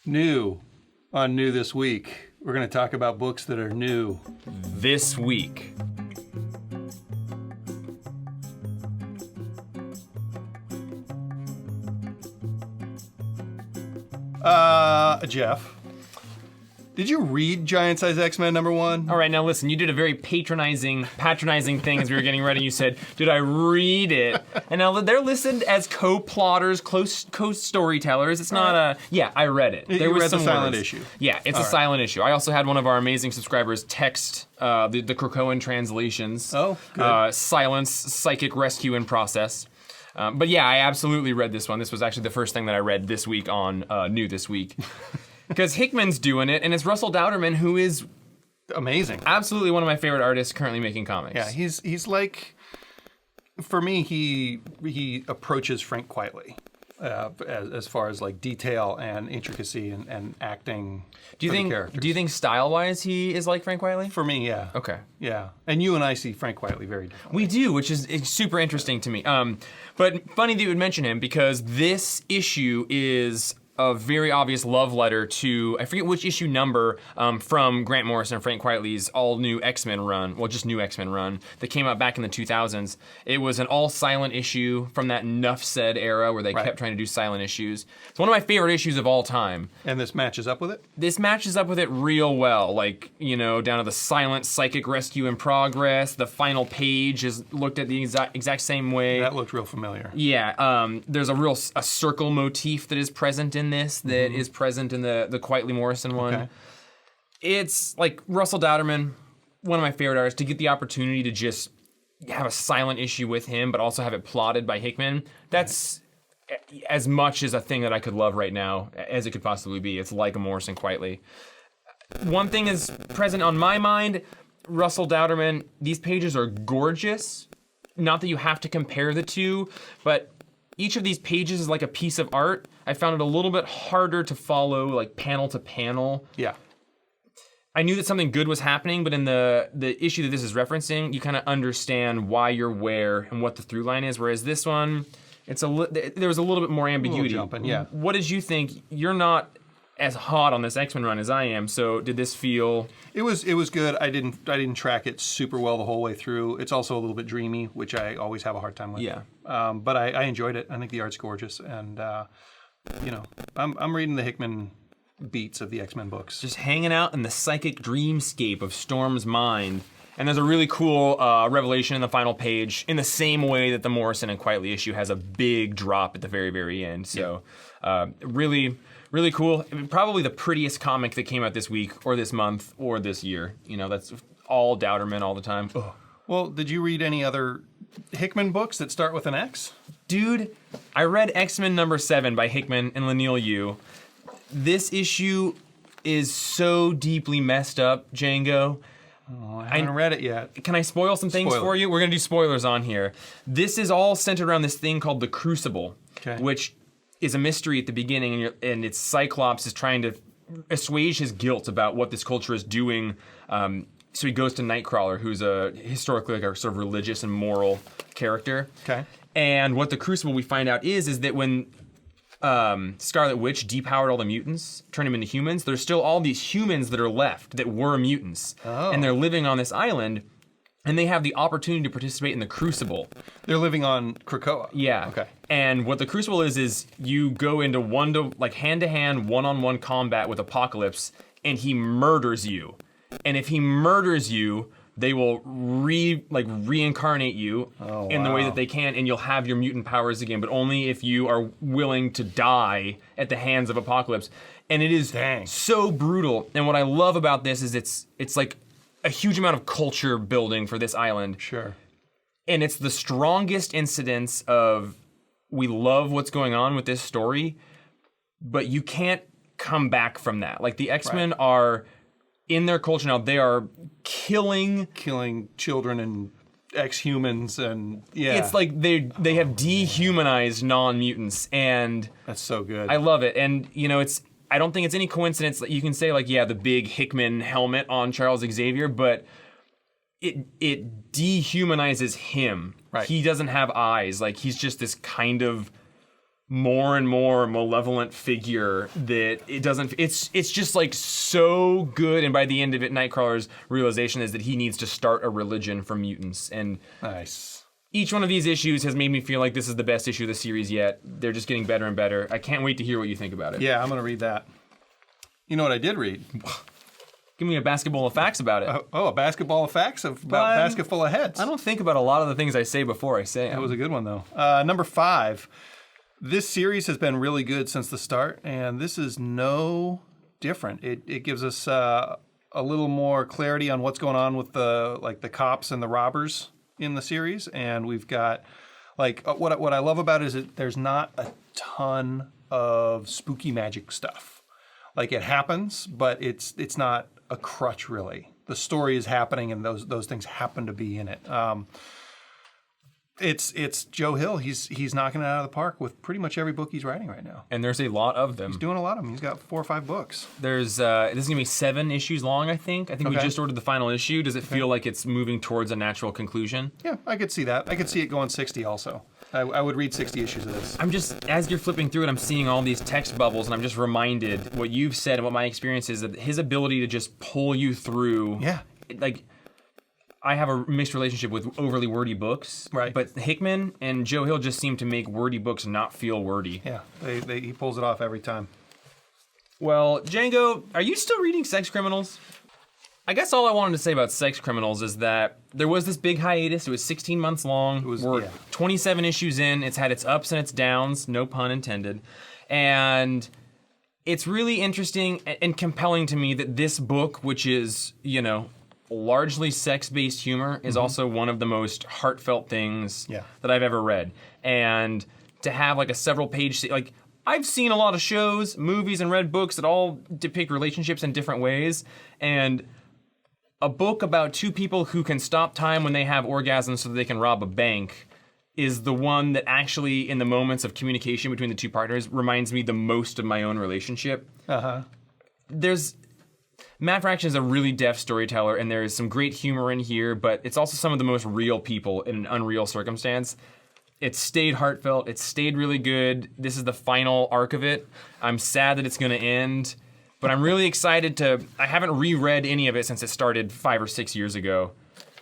New on New This Week. We're going to talk about books that are new. This week. Jeff, did you read Giant Size X-Men #1? All right, now listen, you did a very patronizing thing as we were getting ready. You said, did I read it? And now they're listed as co-plotters, co-storytellers. It's not a, yeah, I read it. You read the silent issue. Yeah, it's a silent issue. I also had one of our amazing subscribers text the Krakoan translations. Oh, good. Silence, Psychic Rescue in Process. But yeah, I absolutely read this one. This was actually the first thing that I read this week on New This Week. Because Hickman's doing it, and it's Russell Dauterman, who is amazing. Absolutely one of my favorite artists currently making comics. Yeah, he's like, for me, he approaches Frank Quitely as far as like detail and intricacy and acting. Do you think style-wise he is like Frank Quitely? For me, yeah. Okay. Yeah, and you and I see Frank Quitely very differently. We do, which is super interesting to me. But funny that you would mention him because this issue is a very obvious love letter to, I forget which issue number, from Grant Morrison and Frank Quitely's all-new X-Men run, well, just new X-Men run, that came out back in the 2000s. It was an all-silent issue from that Nuff Said era where they kept trying to do silent issues. It's one of my favorite issues of all time. And this matches up with it? This matches up with it real well, like, you know, down to the silent psychic rescue in progress. The final page is looked at the exact same way. That looked real familiar. Yeah, there's a circle motif that is present in this that is present in the Quitely Morrison one. Okay. It's like Russell Dauterman, one of my favorite artists, to get the opportunity to just have a silent issue with him, but also have it plotted by Hickman. That's as much as a thing that I could love right now as it could possibly be. It's like a Morrison Quitely. One thing is present on my mind, Russell Dauterman, these pages are gorgeous. Not that you have to compare the two, but each of these pages is like a piece of art. I found it a little bit harder to follow, like panel to panel. Yeah. I knew that something good was happening, but in the issue that this is referencing, you kind of understand why you're where and what the through line is. Whereas this one, there was a little bit more ambiguity. Jumping, yeah. What did you think? You're not as hot on this X-Men run as I am, so did this feel? It was good. I didn't track it super well the whole way through. It's also a little bit dreamy, which I always have a hard time with. Yeah. But I enjoyed it. I think the art's gorgeous, and you know, I'm reading the Hickman beats of the X-Men books. Just hanging out in the psychic dreamscape of Storm's mind. And there's a really cool revelation in the final page, in the same way that the Morrison and Quitely issue has a big drop at the very, very end. So really cool. Probably the prettiest comic that came out this week, or this month, or this year. You know, that's all Dauterman all the time. Ugh. Well, did you read any other Hickman books that start with an X? Dude, I read X-Men #7 by Hickman and Leinil Yu. This issue is so deeply messed up, Django. Oh, I haven't read it yet. Can I spoil some things for you? We're going to do spoilers on here. This is all centered around this thing called the Crucible, which is a mystery at the beginning, and it's Cyclops is trying to assuage his guilt about what this culture is doing. So he goes to Nightcrawler, who's historically like a sort of religious and moral character. Okay. And what the Crucible we find out is that when Scarlet Witch depowered all the mutants, turned them into humans, there's still all these humans that are left that were mutants. Oh. And they're living on this island, and they have the opportunity to participate in the Crucible. They're living on Krakoa. Yeah. Okay. And what the Crucible is you go into hand-to-hand, one-on-one combat with Apocalypse, and he murders you. And if he murders you, they will reincarnate you in the way that they can, and you'll have your mutant powers again, but only if you are willing to die at the hands of Apocalypse. And it is so brutal. And what I love about this is it's like a huge amount of culture building for this island. Sure. And it's the strongest incidence of, we love what's going on with this story, but you can't come back from that. Like, the X-Men are in their culture now, they are killing children and ex-humans, and it's like they have dehumanized non-mutants, and that's so good. I love it. And you know, I don't think it's any coincidence that you can say, like, yeah, the big Hickman helmet on Charles Xavier, but it dehumanizes him. Right. He doesn't have eyes. Like, he's just this kind of more and more malevolent figure that it doesn't. It's just like so good, and by the end of it, Nightcrawler's realization is that he needs to start a religion for mutants, and Nice. each one of these issues has made me feel like this is the best issue of the series yet. They're just getting better and better. I can't wait to hear what you think about it. Yeah, I'm gonna read that. You know what I did read? Give me a basketball of facts about it. A basketball of facts about Basketful of Heads. I don't think about a lot of the things I say before I say them. That was a good one, though. Number 5. This series has been really good since the start, and this is no different. It gives us a little more clarity on what's going on with the cops and the robbers in the series, and we've got what I love about it is that there's not a ton of spooky magic stuff. Like, it happens, but it's not a crutch, really. The story is happening, and those things happen to be in it. It's Joe Hill. He's knocking it out of the park with pretty much every book he's writing right now. And there's a lot of them. He's doing a lot of them. He's got 4 or 5 books. This is going to be 7 issues long, I think. We Okay. just ordered the final issue. Does it feel like it's moving towards a natural conclusion? Yeah, I could see that. I could see it going 60 also. I would read 60 issues of this. I'm just, as you're flipping through it, I'm seeing all these text bubbles, and I'm just reminded what you've said and what my experience is, that his ability to just pull you through. Yeah. Like, I have a mixed relationship with overly wordy books. Right. But Hickman and Joe Hill just seem to make wordy books not feel wordy. Yeah, he pulls it off every time. Well, Django, are you still reading Sex Criminals? I guess all I wanted to say about Sex Criminals is that there was this big hiatus. It was 16 months long. We're 27 issues in. It's had its ups and its downs, no pun intended. And it's really interesting and compelling to me that this book, which is, largely sex-based humor, is also one of the most heartfelt things that I've ever read. And to have like a several-page, I've seen a lot of shows, movies, and read books that all depict relationships in different ways. And a book about 2 people who can stop time when they have orgasms so that they can rob a bank is the one that actually, in the moments of communication between the 2 partners, reminds me the most of my own relationship. Matt Fraction is a really deft storyteller, and there is some great humor in here, but it's also some of the most real people in an unreal circumstance. It stayed heartfelt. It stayed really good. This is the final arc of it. I'm sad that it's going to end, but I'm really excited I haven't reread any of it since it started 5 or 6 years ago.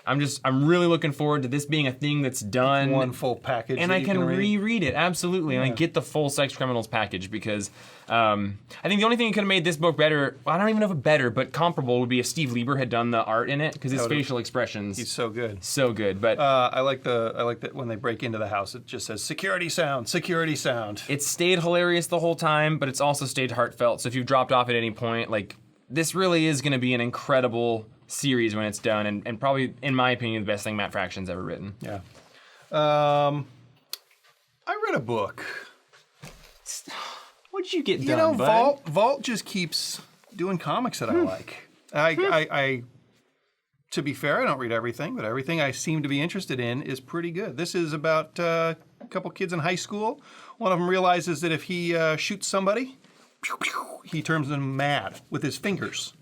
I'm really looking forward to this being a thing that's done. One full package. And I can reread it, absolutely. And I get the full Sex Criminals package because I think the only thing that could have made this book better, I don't even know if better, but comparable, would be if Steve Lieber had done the art in it, because his facial expressions. He's so good. So good. But I like that when they break into the house, it just says security sound, security sound. It stayed hilarious the whole time, but it's also stayed heartfelt. So if you've dropped off at any point, this really is going to be an incredible series when it's done, and probably, in my opinion, the best thing Matt Fraction's ever written. Yeah. I read a book. What did you get done, bud? Vault just keeps doing comics that I like. I to be fair, I don't read everything, but everything I seem to be interested in is pretty good. This is about a couple kids in high school. One of them realizes that if he shoots somebody, he turns them mad with his fingers.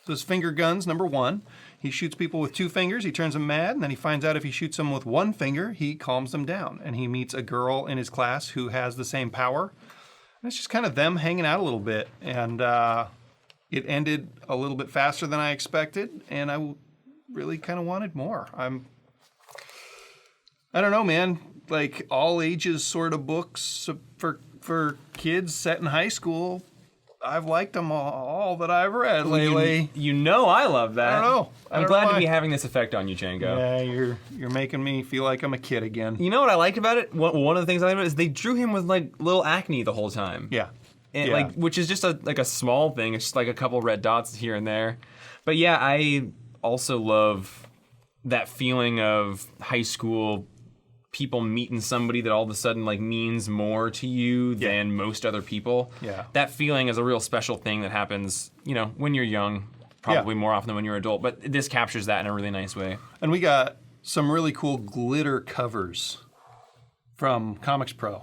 So his finger guns, number 1. He shoots people with 2 fingers, he turns them mad, and then he finds out if he shoots them with 1 finger, he calms them down. And he meets a girl in his class who has the same power. And it's just kind of them hanging out a little bit. And it ended a little bit faster than I expected, and I really kind of wanted more. I don't know, man. Like, all ages sort of books for kids set in high school, I've liked them all that I've read lately. I love that. I don't know. I'm glad to be having this effect on you, Django. Yeah, you're making me feel like I'm a kid again. You know what I liked about it? One of the things I liked about it is they drew him with little acne the whole time. Yeah. And which is just a small thing. It's just like a couple red dots here and there. But yeah, I also love that feeling of high school people meeting somebody that all of a sudden means more to you than most other people. Yeah. That feeling is a real special thing that happens, when you're young, probably more often than when you're an adult, but this captures that in a really nice way. And we got some really cool glitter covers from Comics Pro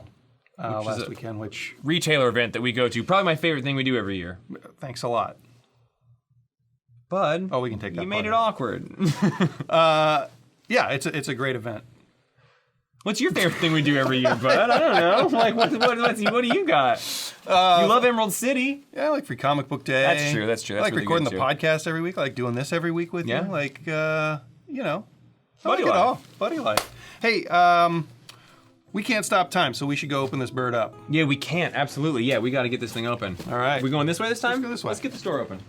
last weekend, which retailer event that we go to. Probably my favorite thing we do every year. Thanks a lot. Bud, we can take that. You made it awkward. Yeah, it's a great event. What's your favorite thing we do every year, bud? I don't know. Like, what do you got? You love Emerald City. Yeah, I like Free Comic Book Day. That's true. That's I like really recording good, the too. podcast every week. I like doing this every week with Yeah. you. Like, you know, I Buddy like it life. all. Buddy life. Hey, we can't stop time, so we should go open this bird up. Yeah, we can't. Absolutely. Yeah, we got to get this thing open. All right. We going this way this time? Let's go this way. Let's get the store open.